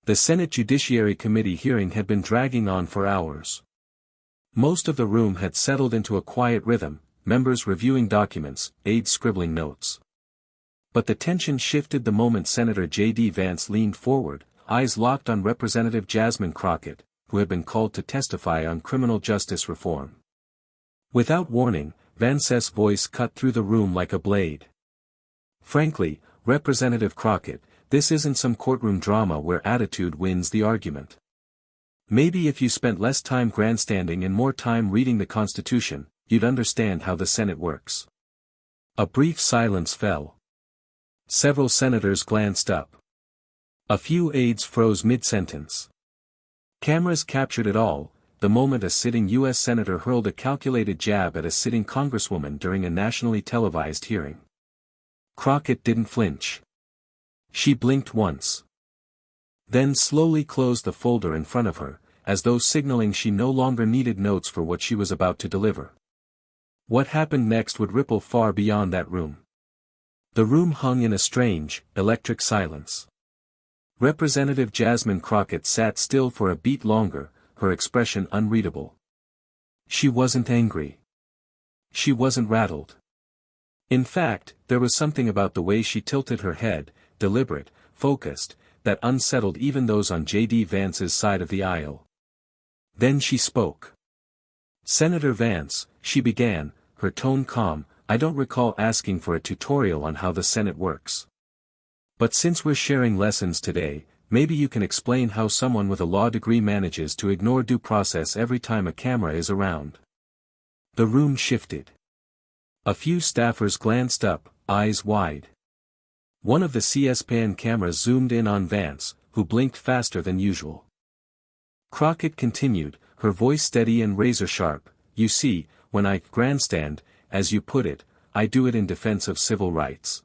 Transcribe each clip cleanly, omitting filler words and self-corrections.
The Senate Judiciary Committee hearing had been dragging on for hours. Most of the room had settled into a quiet rhythm, members reviewing documents, aides scribbling notes. But the tension shifted the moment Senator J.D. Vance leaned forward, eyes locked on Representative Jasmine Crockett, who had been called to testify on criminal justice reform. Without warning, Vance's voice cut through the room like a blade. "Frankly, Representative Crockett, this isn't some courtroom drama where attitude wins the argument. Maybe if you spent less time grandstanding and more time reading the Constitution, you'd understand how the Senate works." A brief silence fell. Several senators glanced up. A few aides froze mid-sentence. Cameras captured it all, the moment a sitting U.S. senator hurled a calculated jab at a sitting congresswoman during a nationally televised hearing. Crockett didn't flinch. She blinked once. Then slowly closed the folder in front of her, as though signaling she no longer needed notes for what she was about to deliver. What happened next would ripple far beyond that room. The room hung in a strange, electric silence. Representative Jasmine Crockett sat still for a beat longer, her expression unreadable. She wasn't angry. She wasn't rattled. In fact, there was something about the way she tilted her head, deliberate, focused, that unsettled even those on J.D. Vance's side of the aisle. Then she spoke. "Senator Vance," she began, her tone calm, "I don't recall asking for a tutorial on how the Senate works. But since we're sharing lessons today, maybe you can explain how someone with a law degree manages to ignore due process every time a camera is around." The room shifted. A few staffers glanced up, eyes wide. One of the C-SPAN cameras zoomed in on Vance, who blinked faster than usual. Crockett continued, her voice steady and razor-sharp, "You see, when I grandstand, as you put it, I do it in defense of civil rights.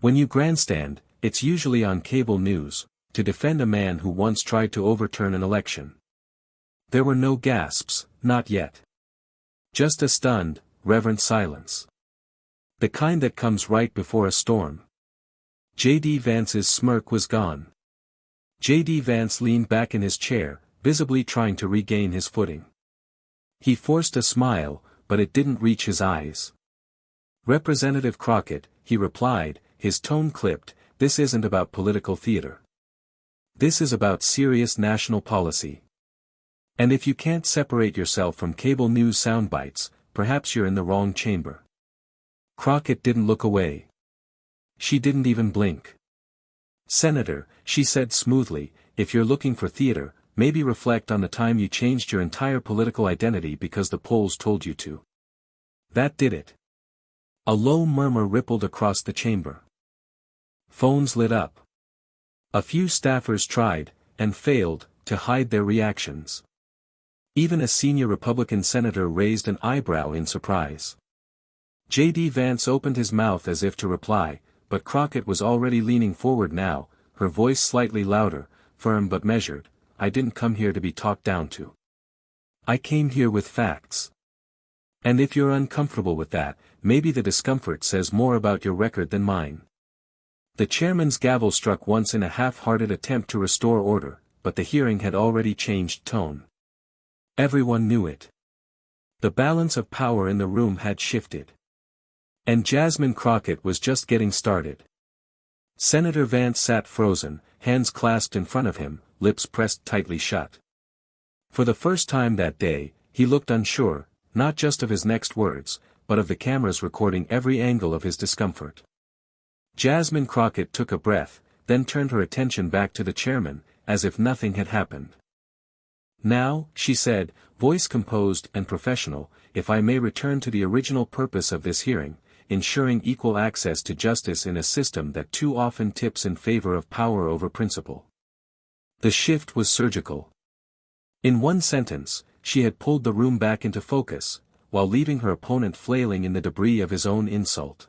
When you grandstand, it's usually on cable news, to defend a man who once tried to overturn an election." There were no gasps, not yet. Just a stunned, reverent silence. The kind that comes right before a storm. J.D. Vance's smirk was gone. J.D. Vance leaned back in his chair, visibly trying to regain his footing. He forced a smile, but it didn't reach his eyes. "Representative Crockett," he replied, his tone clipped, "this isn't about political theater. This is about serious national policy. And if you can't separate yourself from cable news soundbites, perhaps you're in the wrong chamber." Crockett didn't look away. She didn't even blink. "Senator," she said smoothly, "if you're looking for theater, maybe reflect on the time you changed your entire political identity because the polls told you to. That did it." A low murmur rippled across the chamber. Phones lit up. A few staffers tried, and failed, to hide their reactions. Even a senior Republican senator raised an eyebrow in surprise. J.D. Vance opened his mouth as if to reply, but Crockett was already leaning forward now, her voice slightly louder, firm but measured. "I didn't come here to be talked down to. I came here with facts. And if you're uncomfortable with that, maybe the discomfort says more about your record than mine." The chairman's gavel struck once in a half-hearted attempt to restore order, but the hearing had already changed tone. Everyone knew it. The balance of power in the room had shifted. And Jasmine Crockett was just getting started. Senator Vance sat frozen, hands clasped in front of him, lips pressed tightly shut. For the first time that day, he looked unsure, not just of his next words, but of the cameras recording every angle of his discomfort. Jasmine Crockett took a breath, then turned her attention back to the chairman, as if nothing had happened. "Now," she said, voice composed and professional, "if I may return to the original purpose of this hearing, ensuring equal access to justice in a system that too often tips in favor of power over principle." The shift was surgical. In one sentence, she had pulled the room back into focus, while leaving her opponent flailing in the debris of his own insult.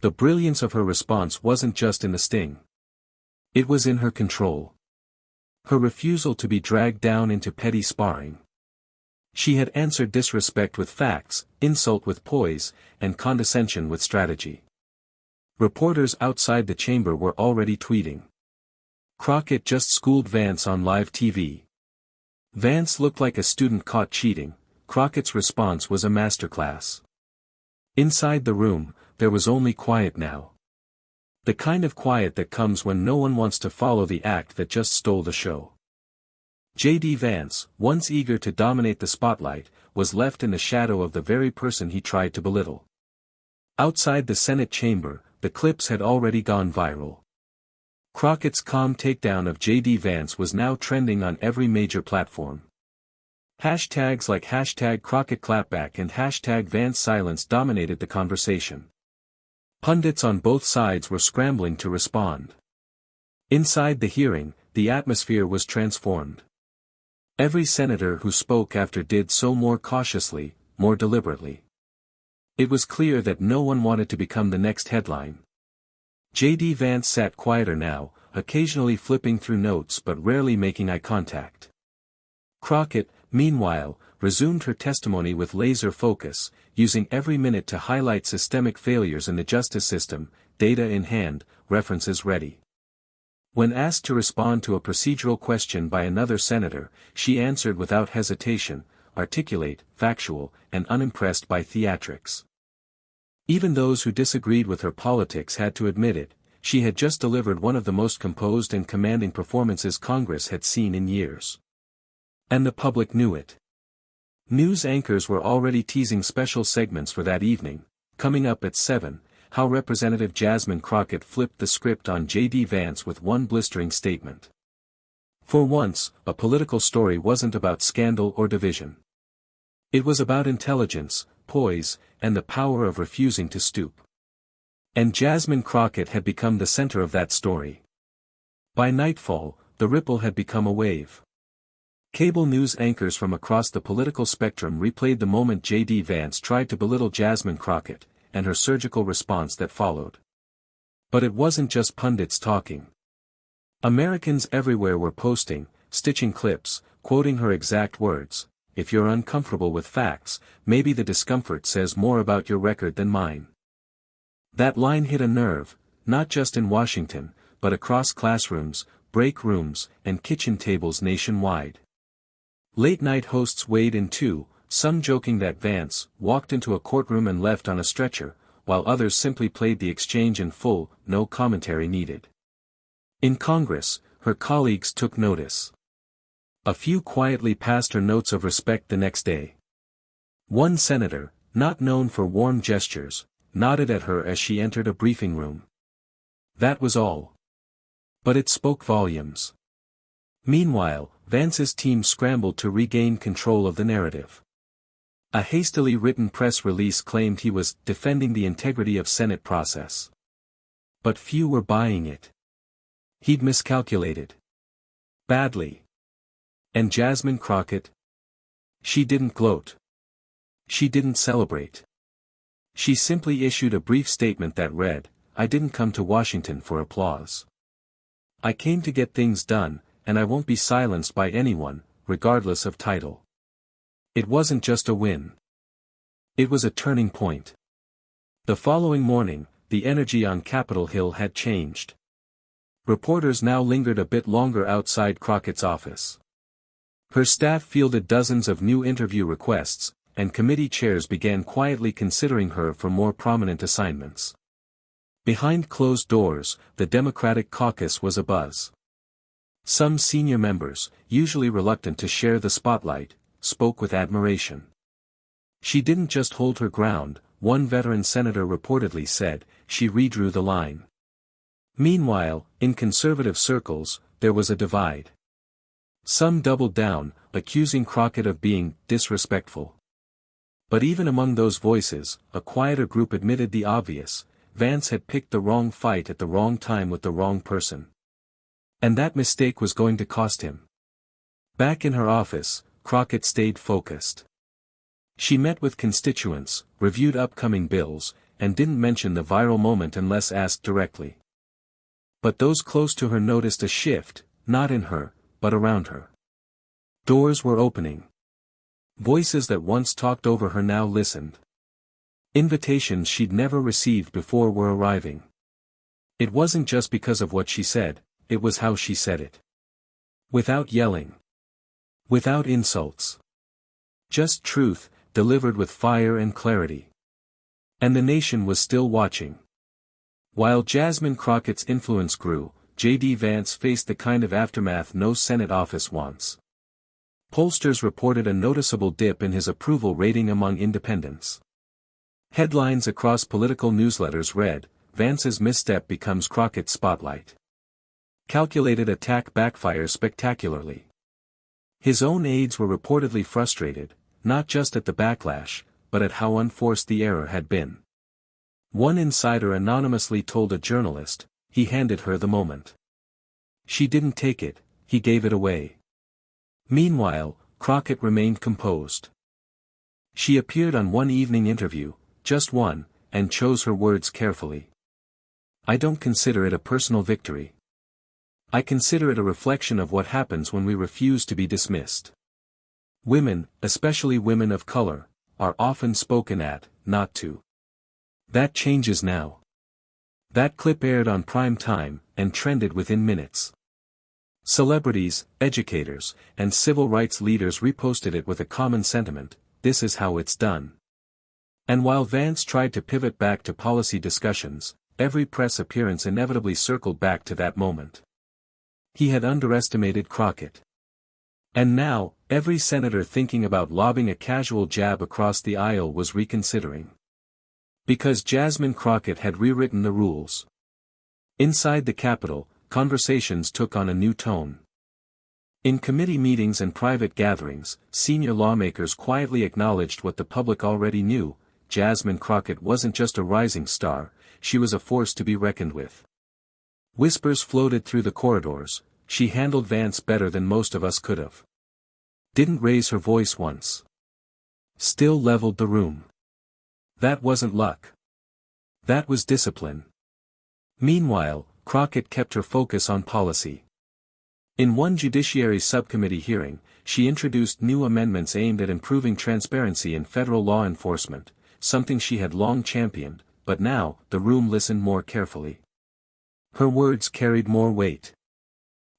The brilliance of her response wasn't just in the sting. It was in her control. Her refusal to be dragged down into petty sparring. She had answered disrespect with facts, insult with poise, and condescension with strategy. Reporters outside the chamber were already tweeting. Crockett just schooled Vance on live TV. Vance looked like a student caught cheating. Crockett's response was a masterclass. Inside the room, there was only quiet now. The kind of quiet that comes when no one wants to follow the act that just stole the show. J.D. Vance, once eager to dominate the spotlight, was left in the shadow of the very person he tried to belittle. Outside the Senate chamber, the clips had already gone viral. Crockett's calm takedown of J.D. Vance was now trending on every major platform. Hashtags like #CrockettClapback and #VanceSilence dominated the conversation. Pundits on both sides were scrambling to respond. Inside the hearing, the atmosphere was transformed. Every senator who spoke after did so more cautiously, more deliberately. It was clear that no one wanted to become the next headline. J.D. Vance sat quieter now, occasionally flipping through notes but rarely making eye contact. Crockett, meanwhile, resumed her testimony with laser focus, using every minute to highlight systemic failures in the justice system, data in hand, references ready. When asked to respond to a procedural question by another senator, she answered without hesitation, articulate, factual, and unimpressed by theatrics. Even those who disagreed with her politics had to admit it, she had just delivered one of the most composed and commanding performances Congress had seen in years. And the public knew it. News anchors were already teasing special segments for that evening. Coming up at 7, how Representative Jasmine Crockett flipped the script on J.D. Vance with one blistering statement. For once, a political story wasn't about scandal or division. It was about intelligence, poise, and the power of refusing to stoop. And Jasmine Crockett had become the center of that story. By nightfall, the ripple had become a wave. Cable news anchors from across the political spectrum replayed the moment J.D. Vance tried to belittle Jasmine Crockett, and her surgical response that followed. But it wasn't just pundits talking. Americans everywhere were posting, stitching clips, quoting her exact words. If you're uncomfortable with facts, maybe the discomfort says more about your record than mine. That line hit a nerve, not just in Washington, but across classrooms, break rooms, and kitchen tables nationwide. Late-night hosts weighed in too, some joking that Vance walked into a courtroom and left on a stretcher, while others simply played the exchange in full, no commentary needed. In Congress, her colleagues took notice. A few quietly passed her notes of respect the next day. One senator, not known for warm gestures, nodded at her as she entered a briefing room. That was all. But it spoke volumes. Meanwhile, Vance's team scrambled to regain control of the narrative. A hastily written press release claimed he was defending the integrity of Senate process. But few were buying it. He'd miscalculated. Badly. And Jasmine Crockett? She didn't gloat. She didn't celebrate. She simply issued a brief statement that read, "I didn't come to Washington for applause. I came to get things done, and I won't be silenced by anyone, regardless of title." It wasn't just a win. It was a turning point. The following morning, the energy on Capitol Hill had changed. Reporters now lingered a bit longer outside Crockett's office. Her staff fielded dozens of new interview requests, and committee chairs began quietly considering her for more prominent assignments. Behind closed doors, the Democratic caucus was abuzz. Some senior members, usually reluctant to share the spotlight, spoke with admiration. She didn't just hold her ground, one veteran senator reportedly said, she redrew the line. Meanwhile, in conservative circles, there was a divide. Some doubled down, accusing Crockett of being disrespectful. But even among those voices, a quieter group admitted the obvious: Vance had picked the wrong fight at the wrong time with the wrong person. And that mistake was going to cost him. Back in her office, Crockett stayed focused. She met with constituents, reviewed upcoming bills, and didn't mention the viral moment unless asked directly. But those close to her noticed a shift, not in her, but around her. Doors were opening. Voices that once talked over her now listened. Invitations she'd never received before were arriving. It wasn't just because of what she said, it was how she said it. Without yelling. Without insults. Just truth, delivered with fire and clarity. And the nation was still watching. While Jasmine Crockett's influence grew, J.D. Vance faced the kind of aftermath no Senate office wants. Pollsters reported a noticeable dip in his approval rating among independents. Headlines across political newsletters read, "Vance's misstep becomes Crockett's spotlight. Calculated attack backfires spectacularly." His own aides were reportedly frustrated, not just at the backlash, but at how unforced the error had been. One insider anonymously told a journalist, he handed her the moment. She didn't take it, he gave it away. Meanwhile, Crockett remained composed. She appeared on one evening interview, just one, and chose her words carefully. "I don't consider it a personal victory. I consider it a reflection of what happens when we refuse to be dismissed. Women, especially women of color, are often spoken at, not to. That changes now." That clip aired on prime time, and trended within minutes. Celebrities, educators, and civil rights leaders reposted it with a common sentiment, "This is how it's done." And while Vance tried to pivot back to policy discussions, every press appearance inevitably circled back to that moment. He had underestimated Crockett. And now, every senator thinking about lobbing a casual jab across the aisle was reconsidering. Because Jasmine Crockett had rewritten the rules. Inside the Capitol, conversations took on a new tone. In committee meetings and private gatherings, senior lawmakers quietly acknowledged what the public already knew: Jasmine Crockett wasn't just a rising star, she was a force to be reckoned with. Whispers floated through the corridors, "She handled Vance better than most of us could have. Didn't raise her voice once. Still leveled the room. That wasn't luck. That was discipline." Meanwhile, Crockett kept her focus on policy. In one Judiciary Subcommittee hearing, she introduced new amendments aimed at improving transparency in federal law enforcement, something she had long championed, but now, the room listened more carefully. Her words carried more weight.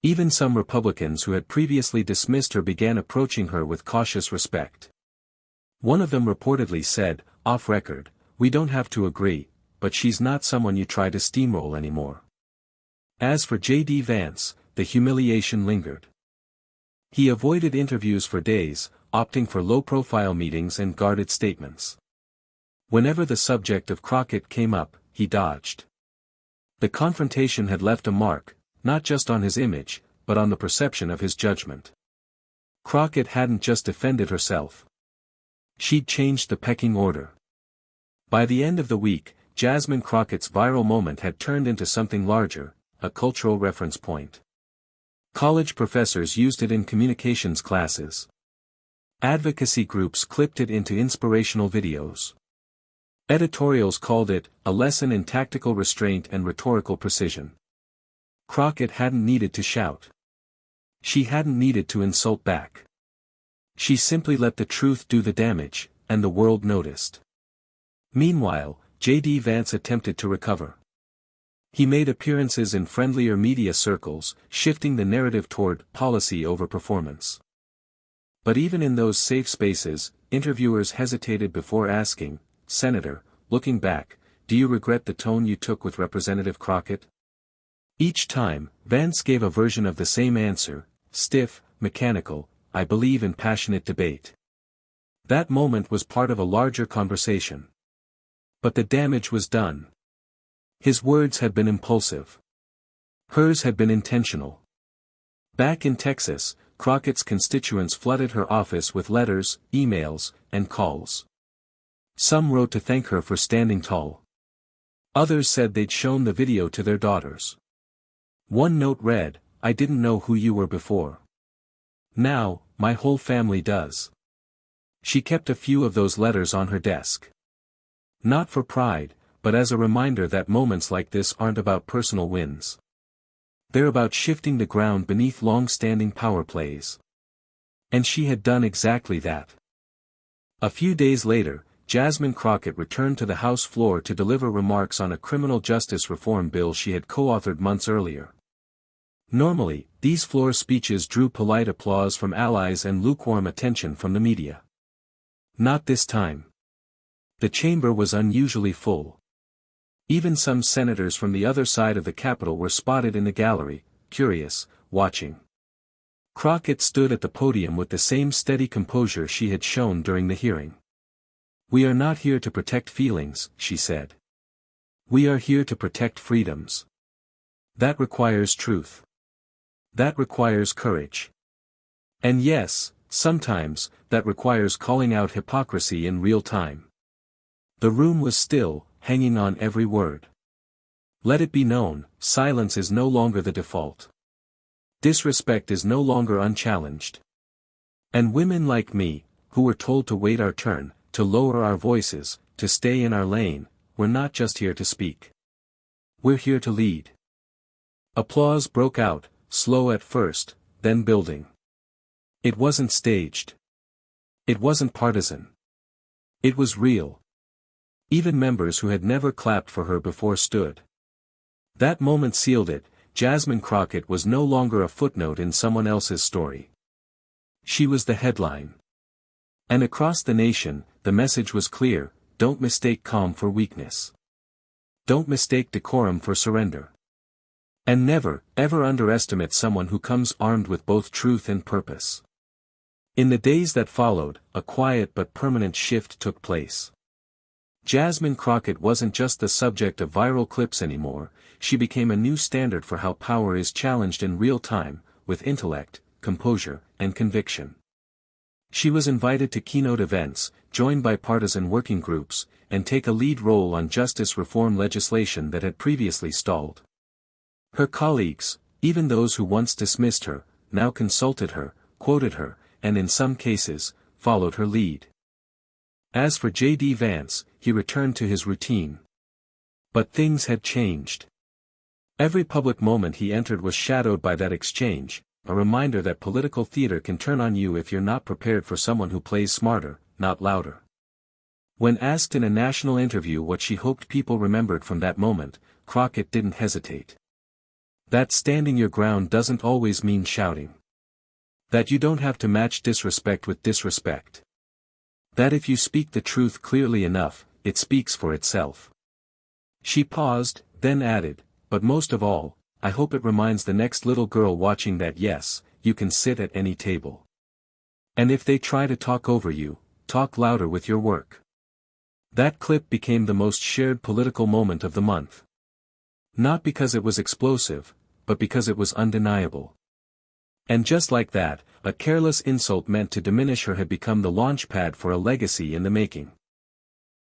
Even some Republicans who had previously dismissed her began approaching her with cautious respect. One of them reportedly said, off record, "We don't have to agree, but she's not someone you try to steamroll anymore." As for J.D. Vance, the humiliation lingered. He avoided interviews for days, opting for low-profile meetings and guarded statements. Whenever the subject of Crockett came up, he dodged. The confrontation had left a mark, not just on his image, but on the perception of his judgment. Crockett hadn't just defended herself. She'd changed the pecking order. By the end of the week, Jasmine Crockett's viral moment had turned into something larger, a cultural reference point. College professors used it in communications classes. Advocacy groups clipped it into inspirational videos. Editorials called it, a lesson in tactical restraint and rhetorical precision. Crockett hadn't needed to shout. She hadn't needed to insult back. She simply let the truth do the damage, and the world noticed. Meanwhile, J.D. Vance attempted to recover. He made appearances in friendlier media circles, shifting the narrative toward policy over performance. But even in those safe spaces, interviewers hesitated before asking, "Senator, looking back, do you regret the tone you took with Representative Crockett?" Each time, Vance gave a version of the same answer, stiff, mechanical, "I believe in passionate debate." That moment was part of a larger conversation. But the damage was done. His words had been impulsive. Hers had been intentional. Back in Texas, Crockett's constituents flooded her office with letters, emails, and calls. Some wrote to thank her for standing tall. Others said they'd shown the video to their daughters. One note read, "I didn't know who you were before. Now, my whole family does." She kept a few of those letters on her desk. Not for pride, but as a reminder that moments like this aren't about personal wins. They're about shifting the ground beneath long-standing power plays. And she had done exactly that. A few days later, Jasmine Crockett returned to the House floor to deliver remarks on a criminal justice reform bill she had co-authored months earlier. Normally, these floor speeches drew polite applause from allies and lukewarm attention from the media. Not this time. The chamber was unusually full. Even some senators from the other side of the Capitol were spotted in the gallery, curious, watching. Crockett stood at the podium with the same steady composure she had shown during the hearing. "We are not here to protect feelings," she said. "We are here to protect freedoms. That requires truth. That requires courage. And yes, sometimes, that requires calling out hypocrisy in real time." The room was still, hanging on every word. Let it be known, silence is no longer the default. Disrespect is no longer unchallenged. And women like me, who were told to wait our turn, to lower our voices, to stay in our lane, we're not just here to speak. We're here to lead. Applause broke out, slow at first, then building. It wasn't staged. It wasn't partisan. It was real. Even members who had never clapped for her before stood. That moment sealed it. Jasmine Crockett was no longer a footnote in someone else's story. She was the headline. And across the nation, the message was clear: don't mistake calm for weakness. Don't mistake decorum for surrender. And never, ever underestimate someone who comes armed with both truth and purpose. In the days that followed, a quiet but permanent shift took place. Jasmine Crockett wasn't just the subject of viral clips anymore, she became a new standard for how power is challenged in real time, with intellect, composure, and conviction. She was invited to keynote events, join bipartisan working groups, and take a lead role on justice reform legislation that had previously stalled. Her colleagues, even those who once dismissed her, now consulted her, quoted her, and in some cases, followed her lead. As for J.D. Vance, he returned to his routine. But things had changed. Every public moment he entered was shadowed by that exchange, a reminder that political theater can turn on you if you're not prepared for someone who plays smarter, not louder. When asked in a national interview what she hoped people remembered from that moment, Crockett didn't hesitate. That standing your ground doesn't always mean shouting. That you don't have to match disrespect with disrespect. That if you speak the truth clearly enough, it speaks for itself. She paused, then added, "But most of all, I hope it reminds the next little girl watching that yes, you can sit at any table. And if they try to talk over you, talk louder with your work." That clip became the most shared political moment of the month. Not because it was explosive, but because it was undeniable. And just like that, a careless insult meant to diminish her had become the launch pad for a legacy in the making.